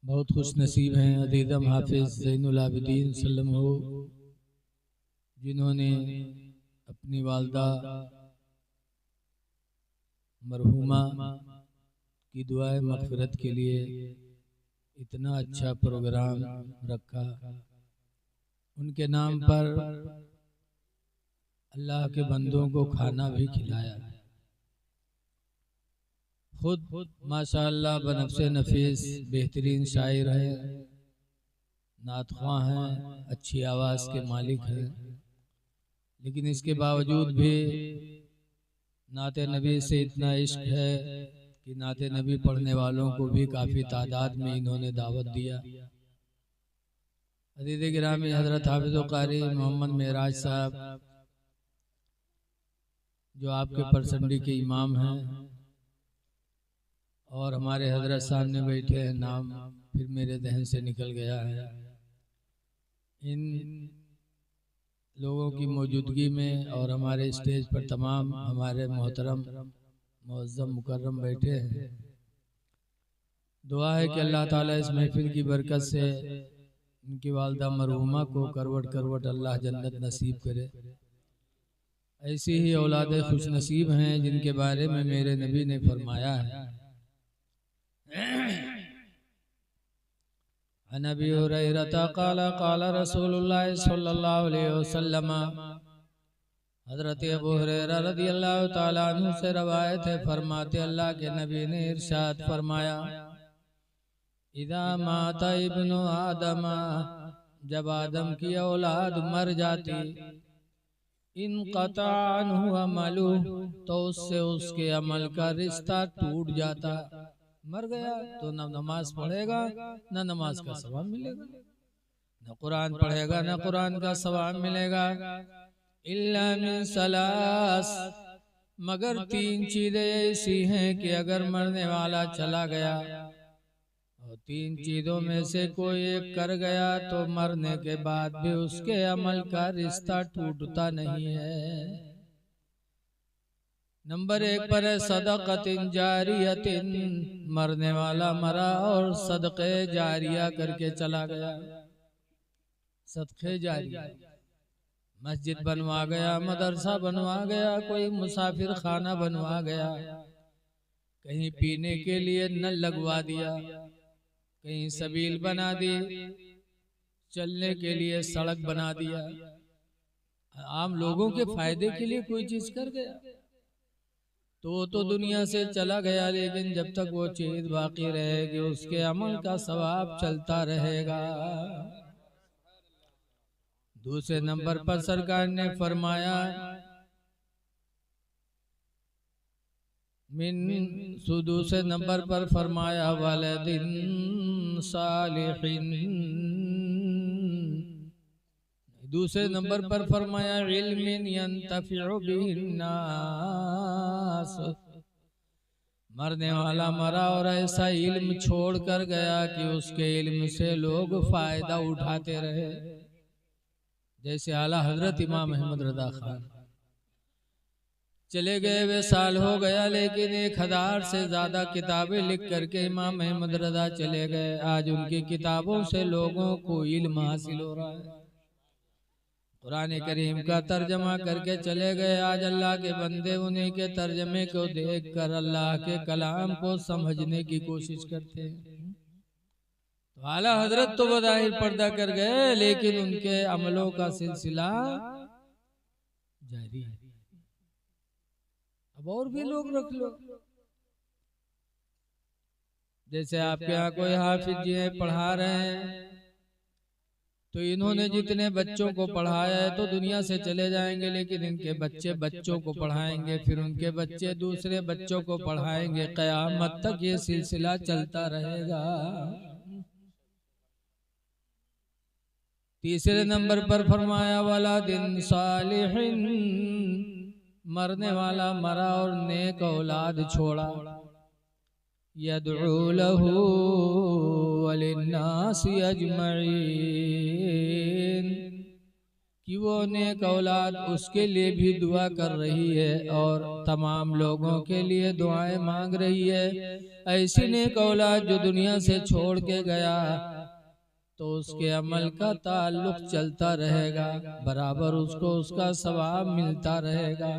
बहुत खुश नसीब हैं अदीदम हाफिज ज़ैनुल आबिदीन सल्लम हो, जिन्होंने अपनी वालदा मरहूमा की दुआए मग़फ़िरत के लिए इतना अच्छा प्रोग्राम रखा। उनके नाम पर अल्लाह के बंदों को खाना भी खिलाया। खुद माशाअल्लाह बनफ्से नफीस बेहतरीन शायर है, नात ख्वां हैं, अच्छी आवाज़ के मालिक हैं, लेकिन इसके बावजूद भी नाते नबी से इतना इश्क है कि नाते नबी पढ़ने वालों को भी काफ़ी तादाद में इन्होंने दावत दिया। अज़ीज़ गिरामी हज़रत हाफ़िज़ व क़ारी मोहम्मद मेराज साहब, जो आपके परसंडी के इमाम हैं, और हमारे हजरत सामने बैठे हैं, नाम फिर मेरे जहन से निकल गया है। इन लोगों की मौजूदगी में और हमारे स्टेज पर तमाम हमारे मोहतरम मुअज़्ज़म मुकर्रम बैठे हैं। दुआ है कि अल्लाह ताला इस महफिल की बरकत से इनकी वालदा मरहूमा को करवट करवट अल्लाह जन्नत नसीब करे। ऐसी ही औलाद खुश नसीब हैं जिनके बारे में मेरे नबी ने फरमाया है। अन अबी हुरैरता क़ाल क़ाल रसूलुल्लाह सल्लल्लाहु अलैहि वसल्लम, हज़रत अबू हुरैरा रज़ियल्लाहु ताला अन्हु से रवायत है, फरमाते अल्लाह के नबी ने इरशाद फरमाया, इज़ा माता इब्नु आदम, जब आदम की औलाद मर जाती, इनक़ता अन्हु अमलु, तो उससे उसके अमल का रिश्ता टूट जाता। मर गया तो न नमाज पढ़ेगा, न नमाज का सवाब मिलेगा, न कुरान पढ़ेगा, न कुरान का सवाब मिलेगा। इल्ला मिन सलास, मगर तीन चीजें ऐसी हैं कि अगर मरने वाला चला गया और तीन चीजों में से कोई एक कर गया तो मरने के बाद भी उसके अमल का रिश्ता टूटता नहीं है। नंबर एक पर है सदक़तिन जारियतिन, मरने वाला मरा और सदक़े जारिया करके चला गया। सदक़े जारिया, मस्जिद बनवा गया, मदरसा बनवा गया, कोई मुसाफिर खाना बनवा गया, कहीं पीने के लिए नल लगवा दिया, कहीं सबील बना दी, चलने के लिए सड़क बना दिया, आम लोगों के फायदे के लिए कोई चीज कर गया तो दुनिया से चला गया, लेकिन जब तक वो चीज बाकी रहेगी उसके अमल का सवाब चलता रहेगा। दूसरे नंबर पर सरकार ने फरमाया, दूसरे नंबर पर फरमाया वलदिन सालिहिन, दूसरे नंबर पर फरमाया इल्मिन यंतफिउ बिहिन्नास, मरने वाला मरा और ऐसा इल्म छोड़ कर गया कि उसके इल्म से लोग फायदा उठाते रहे। जैसे आला हजरत इमाम अहमद रज़ा खान चले गए, वे साल हो गया, लेकिन 1000 से ज्यादा किताबें लिख करके इमाम अहमद रज़ा चले गए। आज उनकी किताबों से लोगों को इल्म हासिल हो रहा है। कुरान करीम का तर्जमा करके चले गए। आज अल्लाह के बंदे उन्हीं के तर्जमे को देख कर अल्लाह के कलाम को समझने की कोशिश करते हैं। तो आला हजरत तो बज़ाहिर पर्दा कर गए, लेकिन उनके अमलों का सिलसिला जारी है। अब और भी लोग रख लो, जैसे आपके यहाँ कोई हाफिज जी है, पढ़ा रहे हैं, तो इन्होंने जितने बच्चों को पढ़ाया है तो दुनिया से चले जाएंगे, लेकिन इनके बच्चे बच्चों को पढ़ाएंगे, फिर उनके बच्चे दूसरे बच्चों को पढ़ाएंगे, क़यामत तक ये सिलसिला चलता रहेगा। तीसरे नंबर पर फरमाया वलदिन सालिहिन, मरने वाला मरा और नेक औलाद छोड़ा, यदउ लहू वलिन्नासि अजमईन, कि वो नेक औलाद उसके लिए भी दुआ कर रही है और तमाम लोगों के लिए दुआएं मांग रही है। ऐसी नेक औलाद जो दुनिया से छोड़ के गया तो उसके अमल का ताल्लुक चलता रहेगा, बराबर उसको उसका सवाब मिलता रहेगा।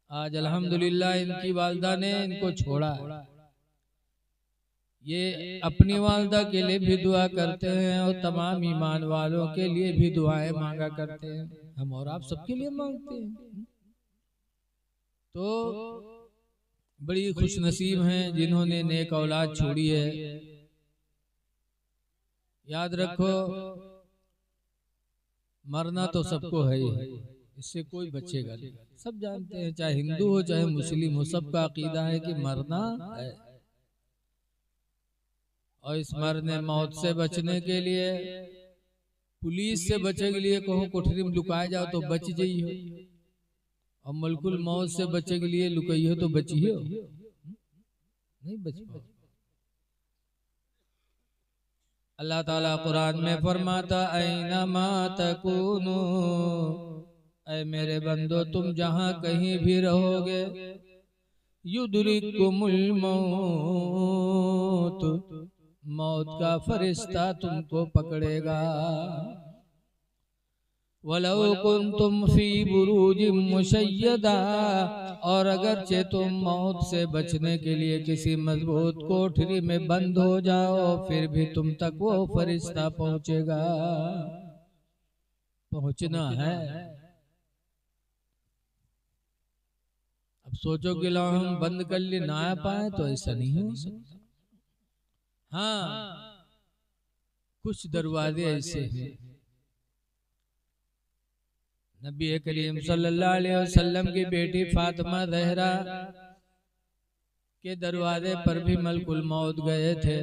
आज अल्हम्दुलिल्लाह इनकी वालदा ने इनको छोड़ा, ये अपनी वालदा के लिए भी दुआ करते हैं और तमाम ईमान वालों के लिए भी दुआएं मांगा करते हैं। हम और आप सबके लिए मांगते हैं। तो बड़ी खुशनसीब हैं जिन्होंने नेक औलाद छोड़ी है। याद रखो, मरना तो सबको है ही, इससे कोई बचेगा नहीं। सब जानते हैं, चाहे हिंदू हो चाहे मुस्लिम हो, सबका अकीदा है कि मरना है। और इस मरने मौत से बचने के लिए, पुलिस से बचे के लिए कहो कोठरी में लुकाए जाओ तो बच जाइए, और मलकुल मौत से बचे के लिए लुकाइए तो बचिए, नहीं बच पाओ। अल्लाह ताला कुरान में फरमाता, ऐनमा तकूनु, ऐ मेरे बंदो तुम जहां कहीं भी रहोगे, युदरिकुमुल मौत, मौत का फरिश्ता तुमको पकड़ेगा। वलौ कुन्तुम फी बुरूजिम मुशय्यदा, और अगरचे तुम मौत से बचने के लिए किसी मजबूत कोठरी में बंद हो जाओ, फिर भी तुम तक वो फरिश्ता पहुंचेगा, पहुंचना है। अब सोचो कि लो हम बंद कर लिए ना आ पाए, तो ऐसा नहीं हो सकता। हाँ, कुछ दरवाजे ऐसे हैं। नबी करीम सल्लल्लाहु अलैहि वसल्लम की बेटी फातिमा ज़हरा के दरवाजे पर भी मलकुल मौत गए थे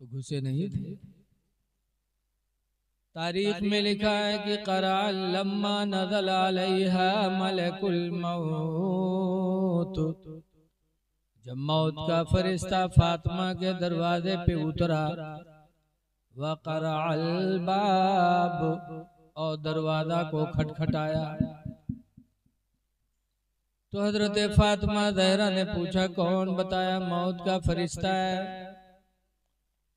तो घुसे नहीं थे। तारीख में लिखा है कि क़रा लम्मा नज़ल अलैहा मलकुल मौत, जब मौत का फरिश्ता फातिमा के दरवाजे पे उतरा, वक़रा अल बाब, और दरवाजा को खटखटाया, तो हजरत फातिमा ज़हरा ने पूछा कौन बताया मौत का फरिश्ता है?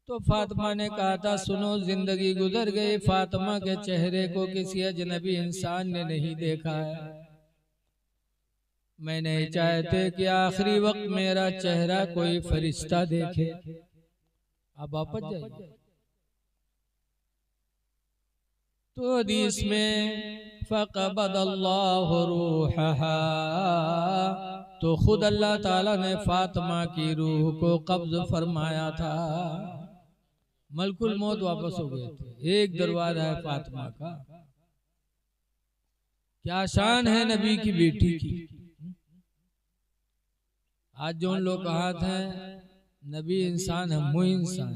तो फातिमा ने कहा था, सुनो जिंदगी गुजर गई, फातिमा के चेहरे को किसी अजनबी इंसान ने नहीं देखा है। मैं नहीं चाहते कि आखिरी वक्त मेरा चेहरा कोई फरिश्ता देखे। आप वापस जाइए। तो हदीस में फ़क़बदल्लाहु रूहहा, तो खुद अल्लाह ताला ने फातिमा की रूह को कब्ज़ फरमाया था। मलकुल मौत वापस हो गए थे। एक दरवाजा है फातिमा का। क्या शान है नबी की बेटी की। आज जो उन लोग कहा था नबी इंसान है, मुई इंसान,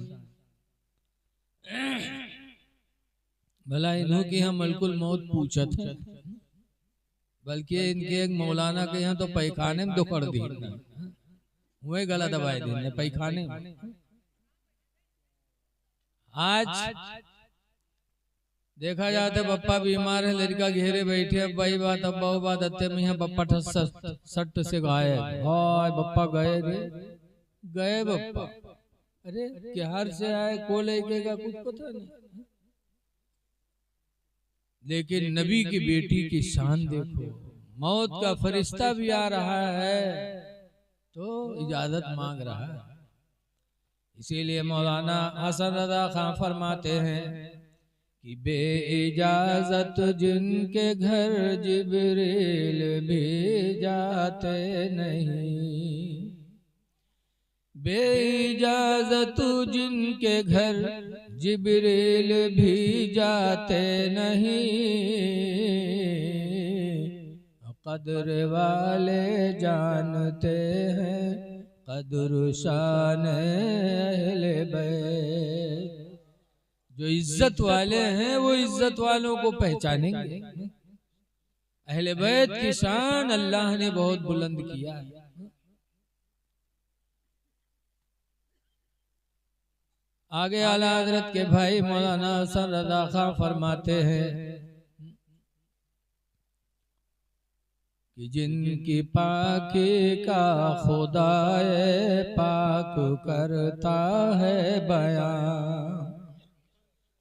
भला इन्हों की हम मलकुल मौत पूछा था, बल्कि इनके एक मौलाना के यहाँ तो पैखाने में दुखड़ दी, वही गला दबाए दी पैखाने में। आज देखा जाता है बप्पा बीमार है, लड़का घेरे बैठे, अब वही बात अब बहु बात अत्ते में यहाँ बप्पा सट से गायब। हाय बप्पा गए रे, गए बप्पा। अरे बिहार से आए, को लेके कुछ पता नहीं। लेकिन नबी की बेटी की शान देखो, मौत का फरिश्ता भी आ रहा है तो इजाजत मांग रहा है। इसीलिए मौलाना हसन रज़ा खां फरमाते हैं कि बे इजाजत जिनके घर जिब्रील भी जाते नहीं, बे इजाजत जिनके घर जिब्रील भी जाते नहीं, कदर वाले जानते हैं कदर शान अहले बैत। जो इज्जत वाले हैं वो इज्जत वालों को पहचानेंगे। अहले बैत की शान अल्लाह ने बहुत बुलंद किया है। आगे आला हजरत के भाई मौलाना हसन रजा खां फरमाते हैं कि जिनकी पाकी का खुदाए पाक करता है बयान,